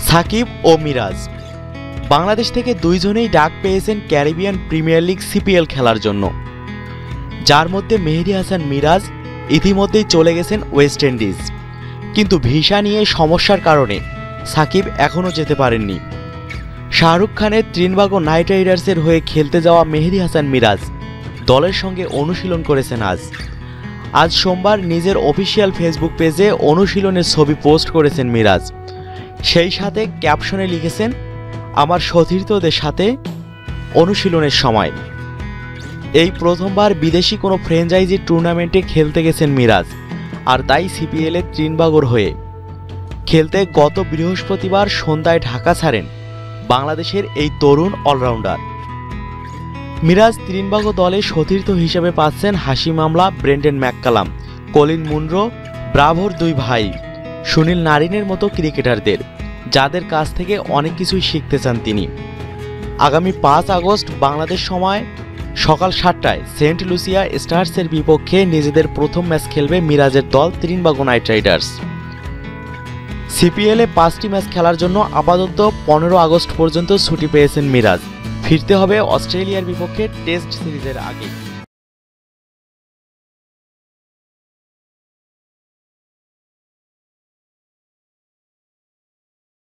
সাকিব ও মিরাজ বাংলাদেশ থেকে দুইজনেই ডাক পেয়েছেন ক্যারিবিয়ান প্রিমিয়ার লিগ সিপিএল খেলার জন্য, যার মধ্যে মেহেদী হাসান মিরাজ ইতিমধ্যেই চলে গেছেন ওয়েস্ট ইন্ডিজ। কিন্তু ভিসা নিয়ে সমস্যার কারণে সাকিব এখনও যেতে পারেননি। শাহরুখ খানের ত্রিনবাগো নাইট রাইডার্সের হয়ে খেলতে যাওয়া মেহেদী হাসান মিরাজ দলের সঙ্গে অনুশীলন করেছেন। আজ সোমবার নিজের অফিসিয়াল ফেসবুক পেজে অনুশীলনের ছবি পোস্ট করেছেন মিরাজ। সেই সাথে ক্যাপশনে লিখেছেন, আমার সতীর্থদের সাথে অনুশীলনের সময়। এই প্রথমবার বিদেশি কোনো ফ্র্যাঞ্চাইজি টুর্নামেন্টে খেলতে গেছেন মিরাজ, আর তাই সিপিএলে ত্রিনবাগোর হয়ে খেলতে গত বৃহস্পতিবার সন্ধ্যায় ঢাকা ছাড়েন বাংলাদেশের এই তরুণ অলরাউন্ডার। মিরাজ ত্রিনবাগো দলে সতীর্থ হিসেবে পাচ্ছেন হাশিম আমলা, ব্রেন্ডন ম্যাককালাম, কলিন মুনরো, ব্রাভোর দুই ভাই, সুনীল নারিনের মতো ক্রিকেটারদের, যাদের কাছ থেকে অনেক কিছুই শিখতে চান তিনি। আগামী 5 আগস্ট বাংলাদেশ সময় সকাল 7টায় সেন্ট লুসিয়া স্টার্সের বিপক্ষে নিজেদের প্রথম ম্যাচ খেলবে মিরাজের দল ত্রিনবাগো নাইট রাইডার্স। সিপিএলে 5টি ম্যাচ খেলার জন্য আপাতত 15 আগস্ট পর্যন্ত ছুটি পেয়েছেন মিরাজ। ফিরতে হবে অস্ট্রেলিয়ার বিপক্ষে টেস্ট সিরিজের আগে।